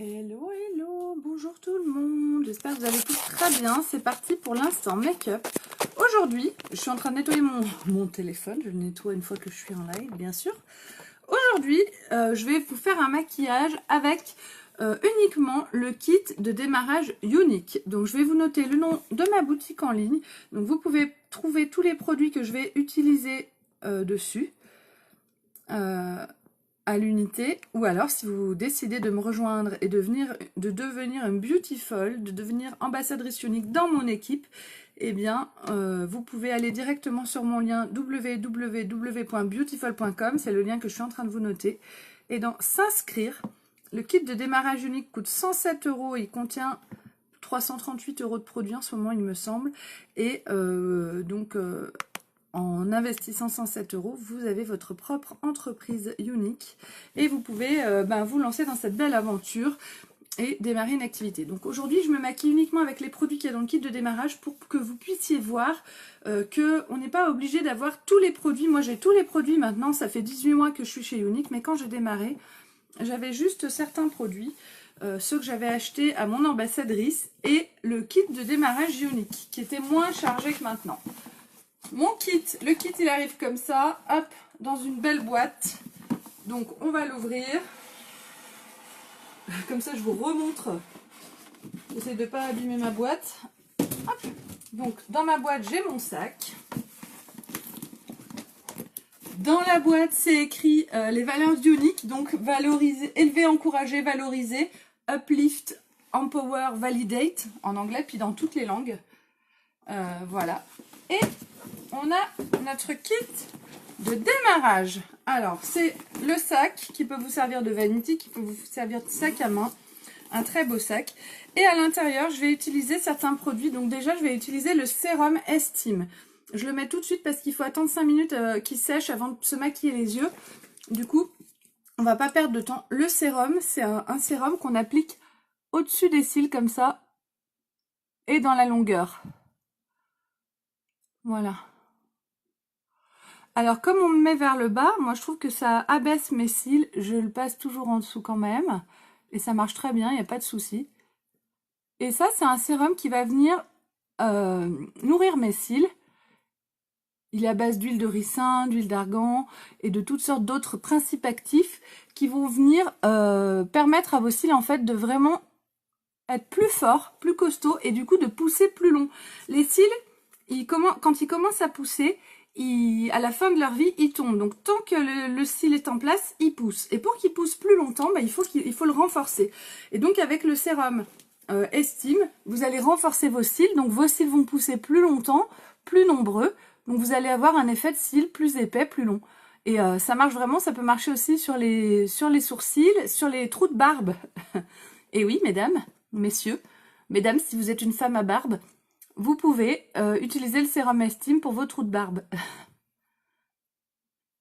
Hello, hello, bonjour tout le monde, j'espère que vous allez tous très bien. C'est parti pour l'instant make-up. Aujourd'hui, je suis en train de nettoyer mon téléphone, je le nettoie une fois que je suis en live, bien sûr. Aujourd'hui, je vais vous faire un maquillage avec uniquement le kit de démarrage Unique. Donc, je vais vous noter le nom de ma boutique en ligne. Donc, vous pouvez trouver tous les produits que je vais utiliser dessus. À l'unité, ou alors si vous décidez de me rejoindre et de devenir une beautiful, de devenir ambassadrice unique dans mon équipe, eh bien vous pouvez aller directement sur mon lien www.beautiful.com, c'est le lien que je suis en train de vous noter, et dans s'inscrire, le kit de démarrage unique coûte 107 €, il contient 338 € de produits en ce moment il me semble, et en investissant 107 €, vous avez votre propre entreprise unique et vous pouvez vous lancer dans cette belle aventure et démarrer une activité. Donc aujourd'hui, je me maquille uniquement avec les produits qu'il y a dans le kit de démarrage pour que vous puissiez voir qu'on n'est pas obligé d'avoir tous les produits. Moi, j'ai tous les produits maintenant, ça fait 18 mois que je suis chez Unique, mais quand j'ai démarré, j'avais juste certains produits, ceux que j'avais achetés à mon ambassadrice et le kit de démarrage Unique qui était moins chargé que maintenant. Mon kit, le kit il arrive comme ça, hop, dans une belle boîte. Donc on va l'ouvrir. Comme ça je vous remontre. J'essaie de ne pas abîmer ma boîte. Hop. Donc dans ma boîte j'ai mon sac. Dans la boîte c'est écrit les valeurs d'Unique. Donc valoriser, élever, encourager, valoriser, uplift, empower, validate en anglais, puis dans toutes les langues. Voilà. Et on a notre kit de démarrage. Alors, c'est le sac qui peut vous servir de vanity, qui peut vous servir de sac à main. Un très beau sac. Et à l'intérieur, je vais utiliser certains produits. Donc déjà, je vais utiliser le sérum Estime. Je le mets tout de suite parce qu'il faut attendre 5 minutes qu'il sèche avant de se maquiller les yeux. Du coup, on va pas perdre de temps. Le sérum, c'est un sérum qu'on applique au-dessus des cils comme ça et dans la longueur. Voilà. Alors, comme on me met vers le bas, moi je trouve que ça abaisse mes cils. Je le passe toujours en dessous quand même. Et ça marche très bien, il n'y a pas de souci. Et ça, c'est un sérum qui va venir nourrir mes cils. Il est à base d'huile de ricin, d'huile d'argan et de toutes sortes d'autres principes actifs qui vont venir permettre à vos cils en fait de vraiment être plus forts, plus costauds et du coup de pousser plus long. Les cils, quand ils commencent à pousser, à la fin de leur vie, ils tombent. Donc, tant que le cil est en place, il pousse. Et pour qu'il pousse plus longtemps, il faut le renforcer. Et donc, avec le sérum Estime, vous allez renforcer vos cils. Donc, vos cils vont pousser plus longtemps, plus nombreux. Donc, vous allez avoir un effet de cils plus épais, plus long. Et ça marche vraiment. Ça peut marcher aussi sur les sourcils, sur les trous de barbe. Et oui, mesdames, messieurs, mesdames, si vous êtes une femme à barbe, vous pouvez utiliser le sérum Estime pour vos trous de barbe.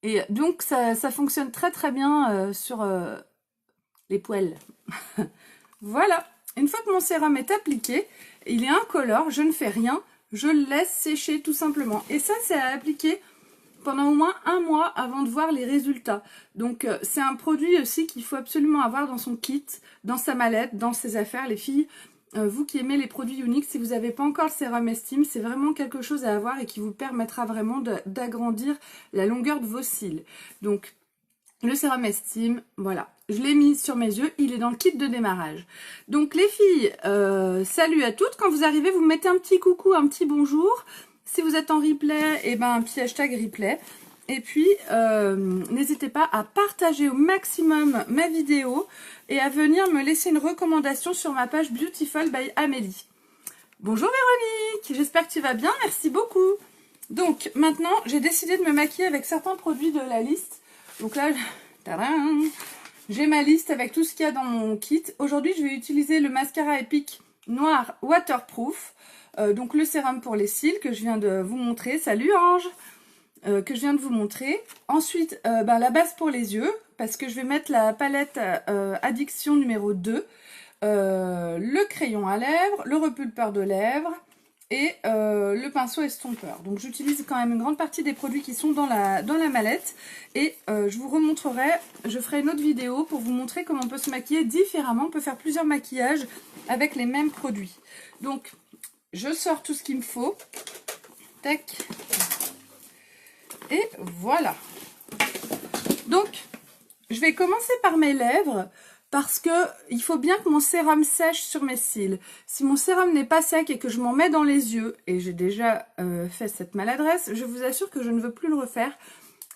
Et donc, ça fonctionne très très bien sur les poils. Voilà. Une fois que mon sérum est appliqué, il est incolore, je ne fais rien. Je le laisse sécher tout simplement. Et ça, c'est à appliquer pendant au moins 1 mois avant de voir les résultats. Donc, c'est un produit aussi qu'il faut absolument avoir dans son kit, dans sa mallette, dans ses affaires, les filles. Vous qui aimez les produits uniques, si vous n'avez pas encore le sérum Estime, c'est vraiment quelque chose à avoir et qui vous permettra vraiment d'agrandir la longueur de vos cils. Donc, le sérum Estime, voilà, je l'ai mis sur mes yeux, il est dans le kit de démarrage. Donc les filles, salut à toutes, quand vous arrivez, vous me mettez un petit coucou, un petit bonjour. Si vous êtes en replay, et un petit hashtag replay. Et puis, n'hésitez pas à partager au maximum ma vidéo et à venir me laisser une recommandation sur ma page Beautiful by Amélie. Bonjour Véronique, j'espère que tu vas bien, merci beaucoup. Donc, maintenant, j'ai décidé de me maquiller avec certains produits de la liste. Donc là, j'ai ma liste avec tout ce qu'il y a dans mon kit. Aujourd'hui, je vais utiliser le mascara Epic Noir Waterproof. Donc, le sérum pour les cils que je viens de vous montrer. Salut Ange! Que je viens de vous montrer. Ensuite, la base pour les yeux, parce que je vais mettre la palette Addiction numéro 2, le crayon à lèvres, le repulpeur de lèvres, et le pinceau estompeur. Donc j'utilise quand même une grande partie des produits qui sont dans la mallette. Et je vous remontrerai, je ferai une autre vidéo pour vous montrer comment on peut se maquiller différemment. On peut faire plusieurs maquillages avec les mêmes produits. Donc je sors tout ce qu'il me faut. Tac. Et voilà. Donc je vais commencer par mes lèvres. Parce que il faut bien que mon sérum sèche sur mes cils. Si mon sérum n'est pas sec et que je m'en mets dans les yeux, et j'ai déjà fait cette maladresse, je vous assure que je ne veux plus le refaire.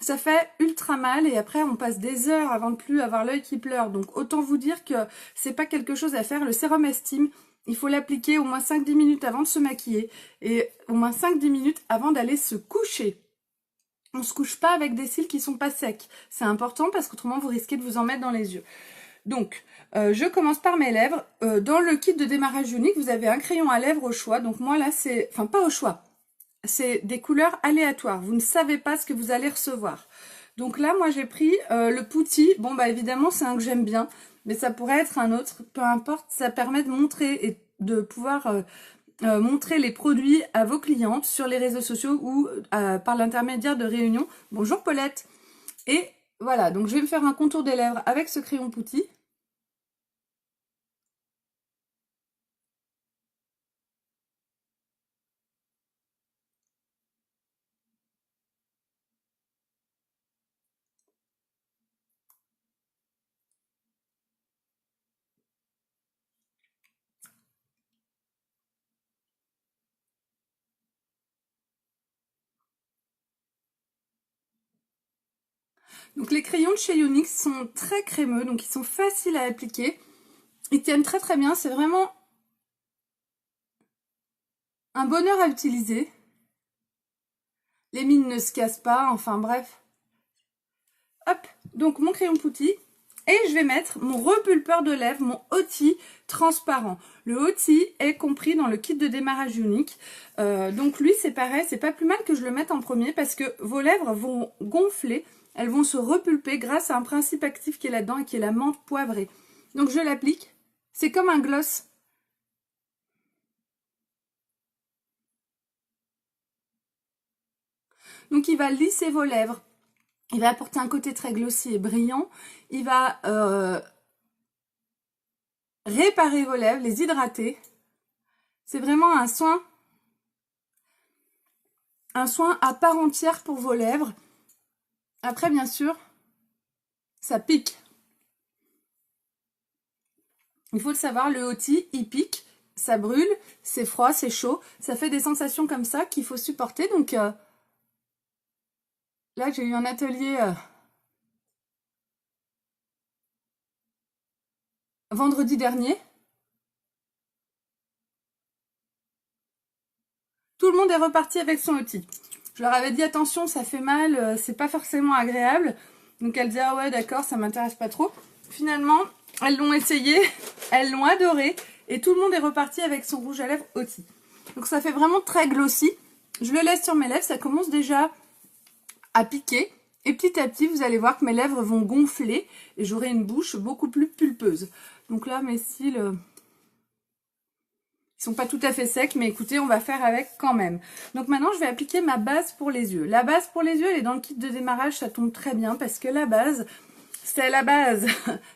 Ça fait ultra mal et après on passe des heures avant de plus avoir l'œil qui pleure. Donc autant vous dire que c'est pas quelque chose à faire. Le sérum estime, il faut l'appliquer au moins 5-10 minutes avant de se maquiller et au moins 5-10 minutes avant d'aller se coucher. On ne se couche pas avec des cils qui sont pas secs. C'est important parce qu'autrement vous risquez de vous en mettre dans les yeux. Donc, je commence par mes lèvres. Dans le kit de démarrage unique, vous avez un crayon à lèvres au choix. Donc moi là, c'est... Enfin, pas au choix. C'est des couleurs aléatoires. Vous ne savez pas ce que vous allez recevoir. Donc là, moi, j'ai pris le Putty. Bon, bah évidemment, c'est un que j'aime bien. Mais ça pourrait être un autre. Peu importe, ça permet de montrer et de pouvoir... montrer les produits à vos clientes sur les réseaux sociaux ou par l'intermédiaire de réunions. Bonjour Paulette. Et voilà, donc je vais me faire un contour des lèvres avec ce crayon Putty. Donc les crayons de chez Younix sont très crémeux, donc ils sont faciles à appliquer. Ils tiennent très très bien, c'est vraiment un bonheur à utiliser. Les mines ne se cassent pas, enfin bref. Hop, donc mon crayon Putty. Et je vais mettre mon repulpeur de lèvres, mon Hoti transparent. Le Hoti est compris dans le kit de démarrage unique. Donc lui c'est pareil, c'est pas plus mal que je le mette en premier parce que vos lèvres vont gonfler. Elles vont se repulper grâce à un principe actif qui est là-dedans et qui est la menthe poivrée. Donc je l'applique. C'est comme un gloss. Donc il va lisser vos lèvres. Il va apporter un côté très glossy et brillant. Il va réparer vos lèvres, les hydrater. C'est vraiment un soin à part entière pour vos lèvres. Après, bien sûr, ça pique. Il faut le savoir, le Hoti, il pique, ça brûle, c'est froid, c'est chaud. Ça fait des sensations comme ça qu'il faut supporter. Donc là, j'ai eu un atelier vendredi dernier. Tout le monde est reparti avec son Hoti. Je leur avais dit attention, ça fait mal, c'est pas forcément agréable. Donc elles disaient ah ouais d'accord, ça m'intéresse pas trop. Finalement, elles l'ont essayé, elles l'ont adoré et tout le monde est reparti avec son rouge à lèvres Hoti. Donc ça fait vraiment très glossy. Je le laisse sur mes lèvres, ça commence déjà à piquer. Et petit à petit, vous allez voir que mes lèvres vont gonfler et j'aurai une bouche beaucoup plus pulpeuse. Donc là, mes cils... ils sont pas tout à fait secs, mais écoutez, on va faire avec quand même. Donc maintenant, je vais appliquer ma base pour les yeux. La base pour les yeux, elle est dans le kit de démarrage, ça tombe très bien parce que la base, c'est la base.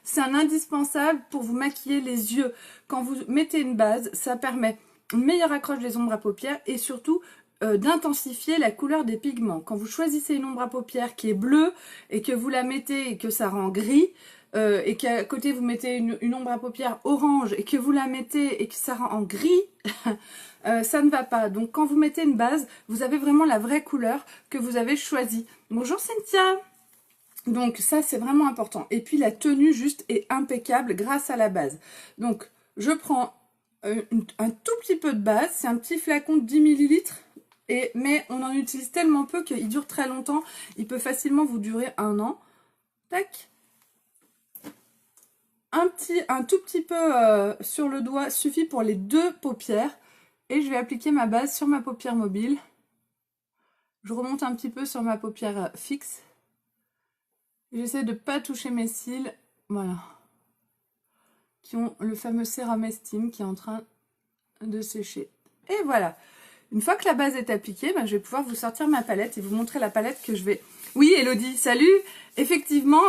C'est un indispensable pour vous maquiller les yeux. Quand vous mettez une base, ça permet une meilleure accroche des ombres à paupières et surtout d'intensifier la couleur des pigments. Quand vous choisissez une ombre à paupières qui est bleue et que vous la mettez et que ça rend gris, et qu'à côté vous mettez une ombre à paupières orange et que vous la mettez et que ça rend en gris, ça ne va pas. Donc quand vous mettez une base, vous avez vraiment la vraie couleur que vous avez choisie. Bonjour Cynthia. Donc ça c'est vraiment important. Et puis la tenue juste est impeccable grâce à la base. Donc je prends un tout petit peu de base, c'est un petit flacon de 10 ml. Mais on en utilise tellement peu qu'il dure très longtemps. Il peut facilement vous durer 1 an. Tac. Un tout petit peu sur le doigt suffit pour les 2 paupières. Et je vais appliquer ma base sur ma paupière mobile. Je remonte un petit peu sur ma paupière fixe. J'essaie de ne pas toucher mes cils. Voilà. Qui ont le fameux sérum estime qui est en train de sécher. Et voilà. Une fois que la base est appliquée, ben, je vais pouvoir vous sortir ma palette et vous montrer la palette que je vais... Oui, Elodie, salut. Effectivement,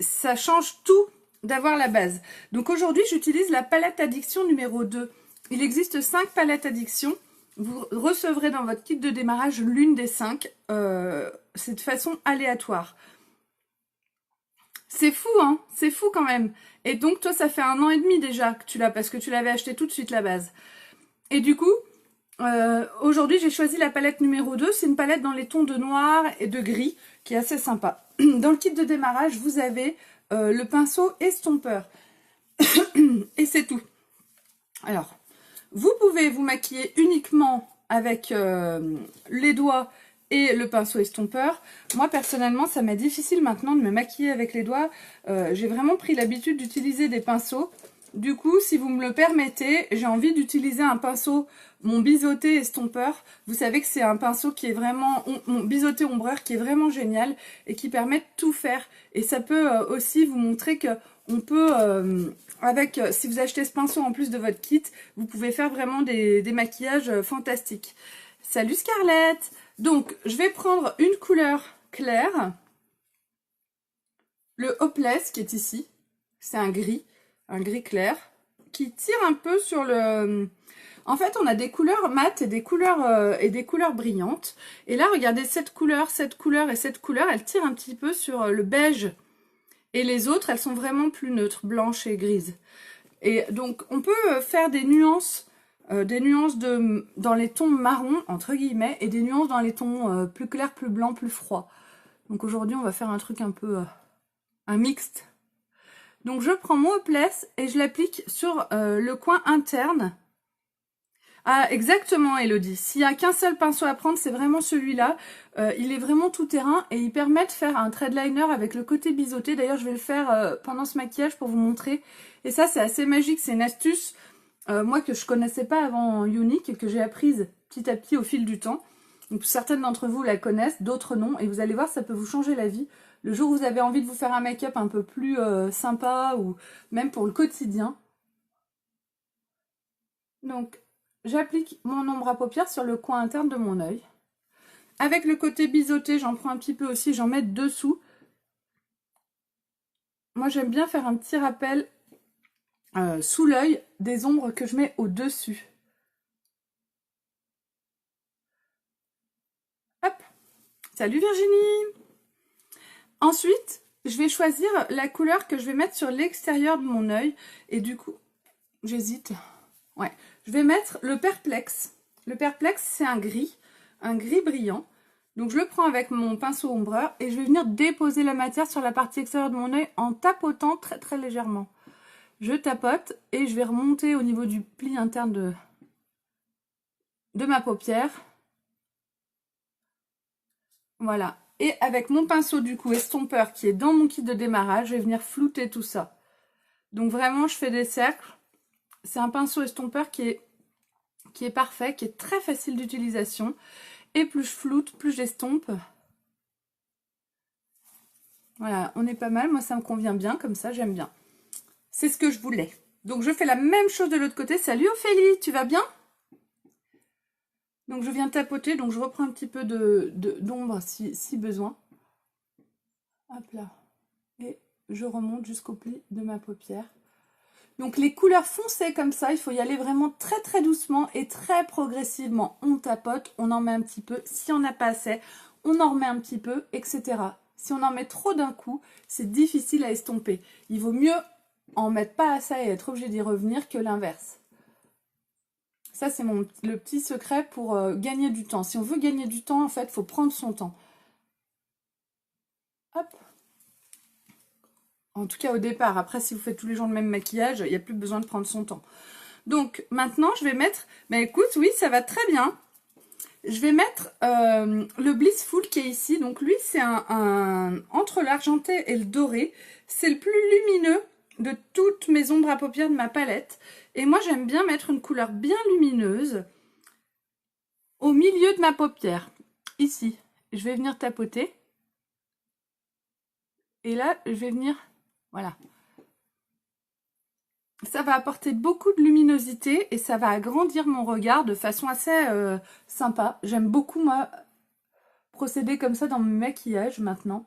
ça change tout d'avoir la base. Donc aujourd'hui, j'utilise la palette addiction numéro 2. Il existe 5 palettes addiction. Vous recevrez dans votre kit de démarrage l'une des 5. C'est de façon aléatoire. C'est fou, hein? C'est fou quand même. Et donc, toi, ça fait 1 an et demi déjà que tu l'as, parce que tu l'avais acheté tout de suite la base. Et du coup, aujourd'hui, j'ai choisi la palette numéro 2. C'est une palette dans les tons de noir et de gris, qui est assez sympa. Dans le kit de démarrage, vous avez le pinceau estompeur. Et c'est tout. Alors, vous pouvez vous maquiller uniquement avec les doigts et le pinceau estompeur. Moi, personnellement, ça m'est difficile maintenant de me maquiller avec les doigts. J'ai vraiment pris l'habitude d'utiliser des pinceaux. Du coup, si vous me le permettez, j'ai envie d'utiliser un pinceau, mon biseauté estompeur. Vous savez que c'est un pinceau qui est vraiment, mon biseauté ombreur qui est vraiment génial et qui permet de tout faire. Et ça peut aussi vous montrer que on peut, si vous achetez ce pinceau en plus de votre kit, vous pouvez faire vraiment des maquillages fantastiques. Salut Scarlett! Donc, je vais prendre une couleur claire, le Hopeless qui est ici, c'est un gris clair, qui tire un peu sur le... En fait, on a des couleurs mates et des couleurs brillantes. Et là, regardez, cette couleur et cette couleur, elles tirent un petit peu sur le beige. Et les autres, elles sont vraiment plus neutres, blanches et grises. Et donc, on peut faire des nuances dans les tons marron, entre guillemets, et des nuances dans les tons plus clairs, plus blancs, plus froids. Donc aujourd'hui, on va faire un truc un peu... un mixte. Donc je prends mon Hopeless et je l'applique sur le coin interne. Ah, exactement, Elodie. S'il n'y a qu'un seul pinceau à prendre, c'est vraiment celui-là. Il est vraiment tout terrain et il permet de faire un thread liner avec le côté biseauté. D'ailleurs, je vais le faire pendant ce maquillage pour vous montrer. Et ça, c'est assez magique. C'est une astuce, moi, que je connaissais pas avant Unique et que j'ai apprise petit à petit au fil du temps. Donc, certaines d'entre vous la connaissent, d'autres non. Et vous allez voir, ça peut vous changer la vie. Le jour où vous avez envie de vous faire un make-up un peu plus sympa ou même pour le quotidien. Donc, j'applique mon ombre à paupières sur le coin interne de mon œil. Avec le côté biseauté, j'en prends un petit peu aussi, j'en mets dessous. Moi, j'aime bien faire un petit rappel sous l'œil des ombres que je mets au-dessus. Hop! Salut Virginie! Ensuite, je vais choisir la couleur que je vais mettre sur l'extérieur de mon œil. Et du coup, j'hésite. Ouais, je vais mettre le Perplexe. Le Perplexe, c'est un gris brillant. Donc je le prends avec mon pinceau ombreur et je vais venir déposer la matière sur la partie extérieure de mon œil en tapotant très très légèrement. Je tapote et je vais remonter au niveau du pli interne de ma paupière. Voilà. Et avec mon pinceau du coup estompeur qui est dans mon kit de démarrage, je vais venir flouter tout ça. Donc vraiment, je fais des cercles. C'est un pinceau estompeur qui est parfait, qui est très facile d'utilisation. Et plus je floute, plus j'estompe. Voilà, on est pas mal. Moi, ça me convient bien, comme ça, j'aime bien. C'est ce que je voulais. Donc, je fais la même chose de l'autre côté. Salut Ophélie, tu vas bien? Donc, je viens tapoter. Donc, je reprends un petit peu d'ombre si besoin. Hop là. Et je remonte jusqu'au pli de ma paupière. Donc les couleurs foncées comme ça, il faut y aller vraiment très très doucement et très progressivement. On tapote, on en met un petit peu. Si on n'a pas assez, on en remet un petit peu, etc. Si on en met trop d'un coup, c'est difficile à estomper. Il vaut mieux en mettre pas assez et être obligé d'y revenir que l'inverse. Ça, c'est le petit secret pour gagner du temps. Si on veut gagner du temps, en fait, il faut prendre son temps. Hop. En tout cas au départ, après si vous faites tous les jours le même maquillage, il n'y a plus besoin de prendre son temps. Donc maintenant je vais mettre, écoute, oui ça va très bien. Je vais mettre le Blissful qui est ici. Donc lui c'est entre l'argenté et le doré. C'est le plus lumineux de toutes mes ombres à paupières de ma palette. Et moi j'aime bien mettre une couleur bien lumineuse au milieu de ma paupière. Ici, je vais venir tapoter. Et là je vais venir... Voilà. ça va apporter beaucoup de luminosité et ça va agrandir mon regard de façon assez sympa. J'aime beaucoup, moi, procéder comme ça dans mon maquillage maintenant.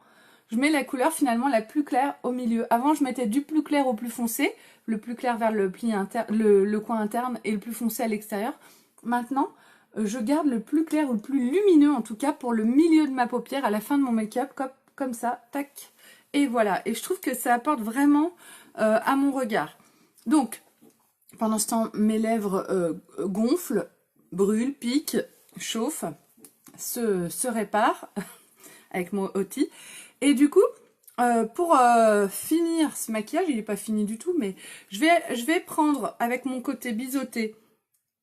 Je mets la couleur finalement la plus claire au milieu. Avant, je mettais du plus clair au plus foncé, le plus clair vers le pli le coin interne et le plus foncé à l'extérieur. Maintenant, je garde le plus clair ou le plus lumineux, en tout cas pour le milieu de ma paupière à la fin de mon make-up, comme ça, tac. Et voilà, et je trouve que ça apporte vraiment à mon regard. Donc, pendant ce temps, mes lèvres gonflent, brûlent, piquent, chauffent, se réparent avec mon outil. Et du coup, pour finir ce maquillage, il n'est pas fini du tout, mais je vais prendre avec mon côté biseauté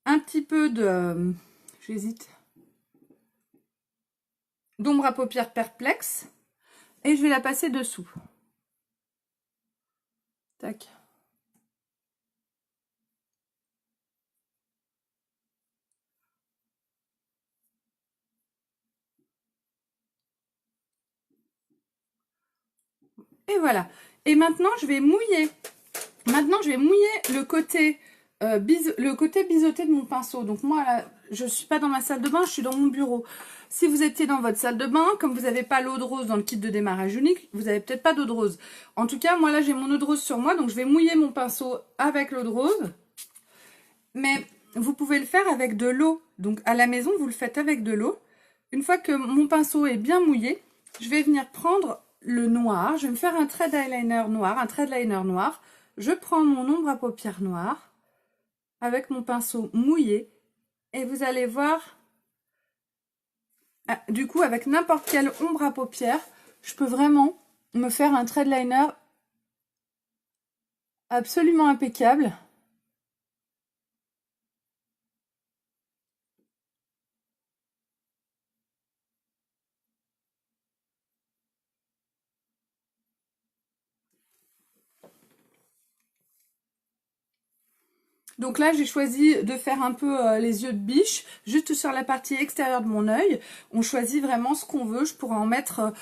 un petit peu de... j'hésite. D'ombre à paupières perplexe. Et je vais la passer dessous. Tac. Et voilà. Et maintenant, je vais mouiller. Le côté, biseauté de mon pinceau. Donc moi, là, je ne suis pas dans ma salle de bain, je suis dans mon bureau. Si vous étiez dans votre salle de bain, comme vous n'avez pas l'eau de rose dans le kit de démarrage unique, vous n'avez peut-être pas d'eau de rose. En tout cas, moi là, j'ai mon eau de rose sur moi, donc je vais mouiller mon pinceau avec l'eau de rose. Mais vous pouvez le faire avec de l'eau. Donc à la maison, vous le faites avec de l'eau. Une fois que mon pinceau est bien mouillé, je vais venir prendre le noir. Je vais me faire un trait d'eyeliner noir, un trait de liner noir. Je prends mon ombre à paupières noire avec mon pinceau mouillé. Et vous allez voir, du coup, avec n'importe quelle ombre à paupières, je peux vraiment me faire un trait de liner absolument impeccable. Donc là, j'ai choisi de faire un peu les yeux de biche, juste sur la partie extérieure de mon œil. On choisit vraiment ce qu'on veut. Je pourrais en mettre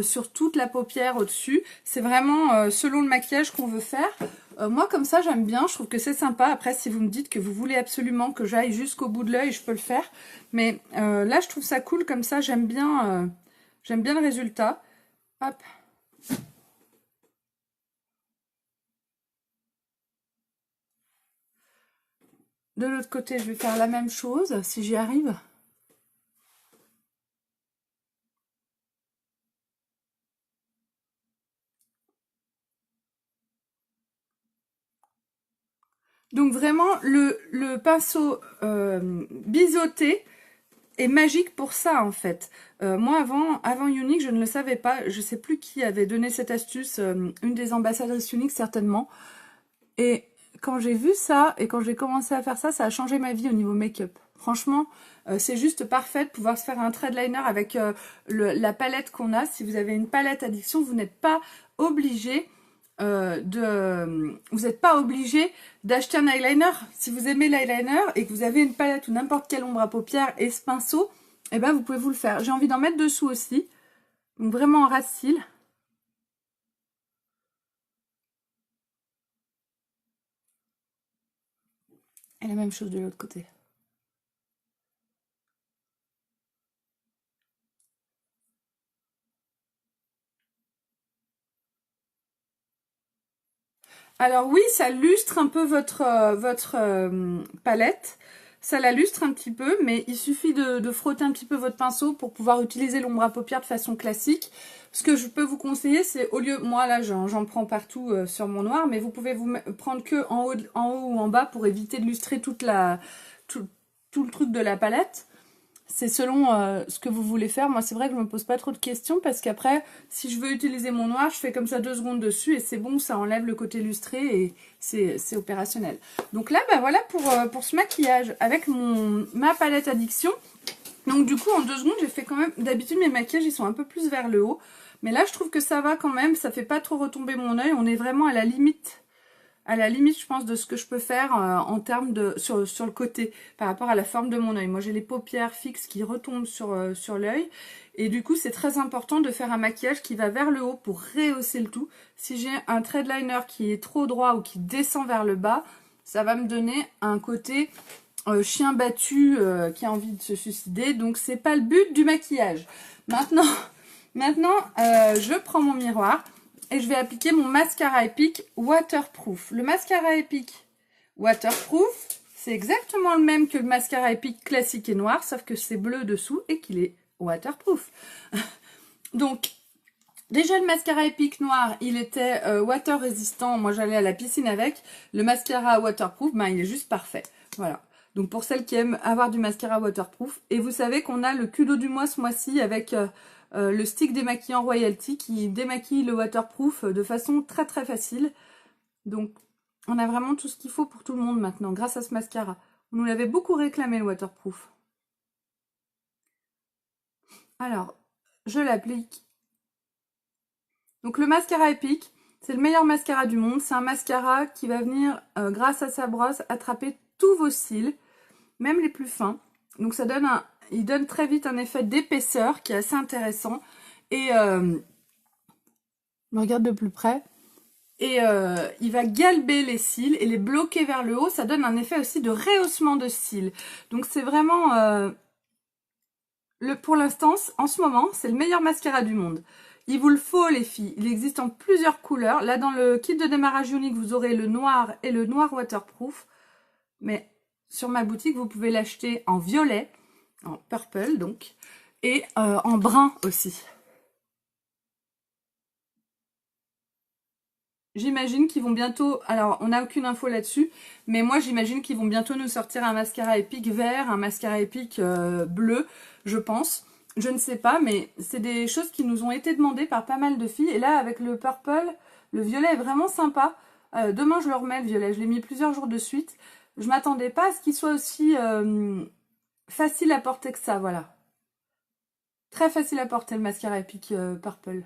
sur toute la paupière au-dessus. C'est vraiment selon le maquillage qu'on veut faire. Moi, comme ça, j'aime bien. Je trouve que c'est sympa. Après, si vous me dites que vous voulez absolument que j'aille jusqu'au bout de l'œil, je peux le faire. Mais là, je trouve ça cool comme ça. J'aime bien le résultat. Hop. De l'autre côté, je vais faire la même chose, si j'y arrive. Donc vraiment, le pinceau biseauté est magique pour ça, en fait. Moi, avant Unique, je ne le savais pas. Je ne sais plus qui avait donné cette astuce. Une des ambassadrices Unique, certainement. Et quand j'ai vu ça et quand j'ai commencé à faire ça, ça a changé ma vie au niveau make-up. Franchement, c'est juste parfait de pouvoir se faire un trait de liner avec la palette qu'on a. Si vous avez une palette addiction, vous n'êtes pas obligé d'acheter un eyeliner. Si vous aimez l'eyeliner et que vous avez une palette ou n'importe quelle ombre à paupières et ce pinceau, eh ben vous pouvez vous le faire. J'ai envie d'en mettre dessous aussi. Donc vraiment en ras de cils. Et la même chose de l'autre côté. Alors oui, ça lustre un peu votre palette. Ça la lustre un petit peu, mais il suffit de frotter un petit peu votre pinceau pour pouvoir utiliser l'ombre à paupières de façon classique. Ce que je peux vous conseiller, c'est au lieu... Moi là, j'en prends partout sur mon noir, mais vous pouvez vous prendre que en haut ou en bas pour éviter de lustrer tout le truc de la palette. C'est selon ce que vous voulez faire. Moi, c'est vrai que je me pose pas trop de questions parce qu'après, si je veux utiliser mon noir, je fais comme ça 2 secondes dessus et c'est bon, ça enlève le côté lustré et c'est opérationnel. Donc là, bah voilà pour ce maquillage avec ma palette addiction. Donc du coup, en 2 secondes, j'ai fait quand même... D'habitude, mes maquillages, ils sont un peu plus vers le haut. Mais là, je trouve que ça va quand même. Ça fait pas trop retomber mon œil. On est vraiment à la limite à la limite, je pense, de ce que je peux faire en termes de sur le côté, par rapport à la forme de mon œil. Moi, j'ai les paupières fixes qui retombent sur l'œil. Et du coup, c'est très important de faire un maquillage qui va vers le haut pour rehausser le tout. Si j'ai un thread liner qui est trop droit ou qui descend vers le bas, ça va me donner un côté chien battu qui a envie de se suicider. Donc, c'est pas le but du maquillage. Maintenant, je prends mon miroir. Et je vais appliquer mon mascara Epic Waterproof. Le mascara Epic Waterproof, c'est exactement le même que le mascara Epic classique et noir, sauf que c'est bleu dessous et qu'il est waterproof. Donc, déjà le mascara Epic noir, il était water résistant. Moi, j'allais à la piscine avec. Le mascara waterproof, ben, il est juste parfait. Voilà. Donc, pour celles qui aiment avoir du mascara waterproof. Et vous savez qu'on a le culot du mois ce mois-ci avec... le stick démaquillant Royalty qui démaquille le waterproof de façon très très facile. Donc on a vraiment tout ce qu'il faut pour tout le monde maintenant grâce à ce mascara. On nous l'avait beaucoup réclamé le waterproof. Alors, je l'applique. Donc le mascara Epic, c'est le meilleur mascara du monde. C'est un mascara qui va venir, grâce à sa brosse, attraper tous vos cils, même les plus fins. Donc ça donne il donne très vite un effet d'épaisseur qui est assez intéressant. Et je me regarde de plus près. Et il va galber les cils et les bloquer vers le haut. Ça donne un effet aussi de rehaussement de cils. Donc c'est vraiment... pour l'instant, en ce moment, c'est le meilleur mascara du monde. Il vous le faut les filles. Il existe en plusieurs couleurs. Là dans le kit de démarrage unique, vous aurez le noir et le noir waterproof. Mais sur ma boutique, vous pouvez l'acheter en violet, en purple donc, et en brun aussi. J'imagine qu'ils vont bientôt, alors on n'a aucune info là-dessus, mais moi j'imagine qu'ils vont bientôt nous sortir un mascara Epic vert, un mascara Epic bleu, je pense. Je ne sais pas, mais c'est des choses qui nous ont été demandées par pas mal de filles. Et là, avec le purple, le violet est vraiment sympa. Demain, je le remets, le violet. Je l'ai mis plusieurs jours de suite. Je m'attendais pas à ce qu'il soit aussi facile à porter que ça, voilà. Très facile à porter, le mascara Epic purple.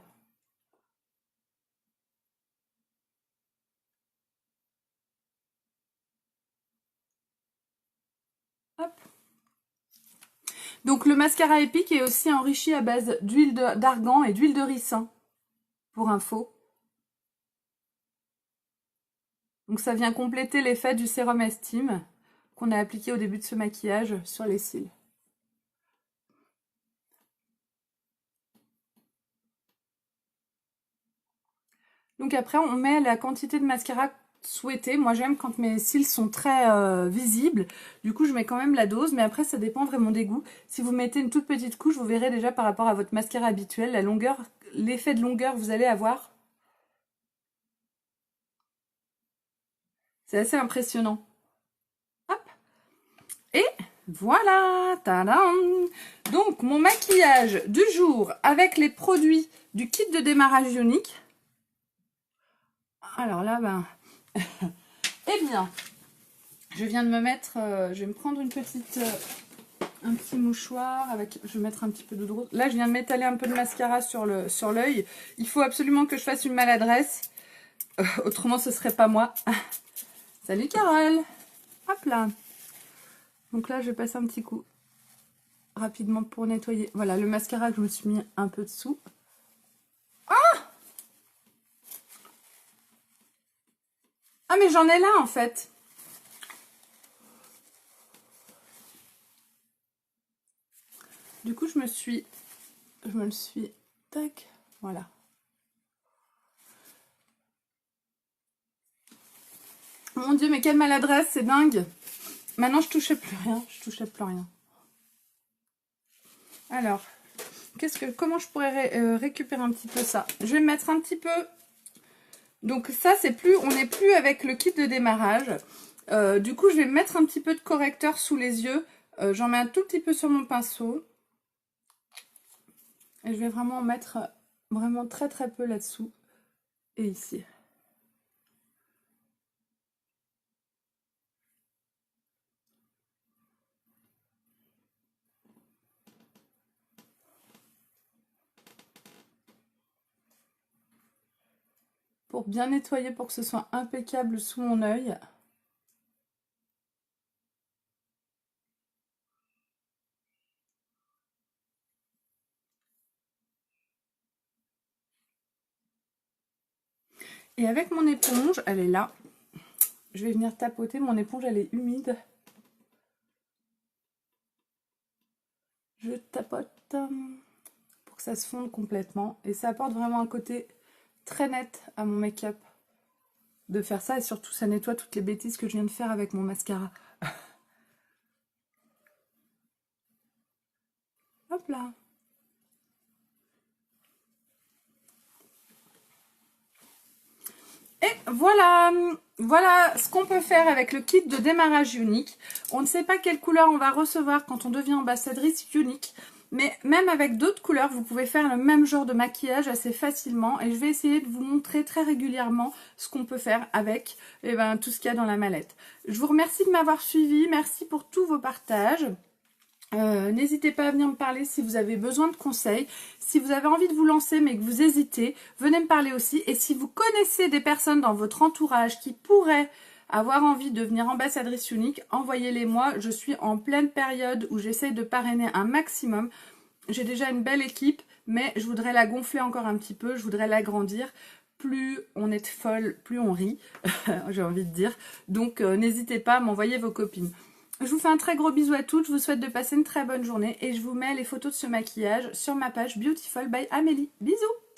Hop. Donc le mascara Epic est aussi enrichi à base d'huile d'argan et d'huile de ricin, pour info. Donc ça vient compléter l'effet du sérum Estime qu'on a appliqué au début de ce maquillage sur les cils. Donc après on met la quantité de mascara souhaitée. Moi j'aime quand mes cils sont très visibles. Du coup je mets quand même la dose, mais après ça dépend vraiment des goûts. Si vous mettez une toute petite couche, vous verrez déjà par rapport à votre mascara habituel, la longueur, l'effet de longueur que vous allez avoir. C'est assez impressionnant. Hop. Et voilà, tadam! Donc mon maquillage du jour avec les produits du kit de démarrage unique. Alors là, ben, eh bien, je viens de me mettre, je vais me prendre une petite, un petit mouchoir avec, je vais mettre un petit peu d'eau de rose. Là, je viens de m'étaler un peu de mascara sur l'œil. Il faut absolument que je fasse une maladresse, autrement ce serait pas moi. Salut Carole. Hop là. Donc là, je vais passer un petit coup rapidement pour nettoyer. Voilà, le mascara que je me suis mis un peu dessous. Ah! Ah, mais j'en ai là, en fait. Du coup, je me le suis... Tac, voilà. Mon Dieu, mais quelle maladresse, c'est dingue. Maintenant, je touchais plus rien. Je touchais plus rien. Alors, comment je pourrais récupérer un petit peu ça? Je vais me mettre un petit peu... Donc ça, on n'est plus avec le kit de démarrage. Du coup, je vais me mettre un petit peu de correcteur sous les yeux. J'en mets un tout petit peu sur mon pinceau. Et je vais vraiment en mettre vraiment très très peu là-dessous. Et ici. pour bien nettoyer, pour que ce soit impeccable sous mon œil. Et avec mon éponge, elle est là. Je vais venir tapoter. Mon éponge, elle est humide. Je tapote pour que ça se fonde complètement. Et ça apporte vraiment un côté très net à mon make-up de faire ça. Et surtout, ça nettoie toutes les bêtises que je viens de faire avec mon mascara. Hop là. Et voilà, voilà ce qu'on peut faire avec le kit de démarrage unique. On ne sait pas quelle couleur on va recevoir quand on devient ambassadrice unique. Mais même avec d'autres couleurs, vous pouvez faire le même genre de maquillage assez facilement. Et je vais essayer de vous montrer très régulièrement ce qu'on peut faire avec tout ce qu'il y a dans la mallette. Je vous remercie de m'avoir suivi. Merci pour tous vos partages. N'hésitez pas à venir me parler si vous avez besoin de conseils. Si vous avez envie de vous lancer mais que vous hésitez, venez me parler aussi. Et si vous connaissez des personnes dans votre entourage qui pourraient avoir envie de devenir ambassadrice unique, envoyez-les moi. Je suis en pleine période où j'essaie de parrainer un maximum. J'ai déjà une belle équipe, mais je voudrais la gonfler encore un petit peu, je voudrais l'agrandir. Plus on est folle, plus on rit, j'ai envie de dire. Donc n'hésitez pas à m'envoyer vos copines. Je vous fais un très gros bisou à toutes, je vous souhaite de passer une très bonne journée et je vous mets les photos de ce maquillage sur ma page Beautiful by Amélie. Bisous!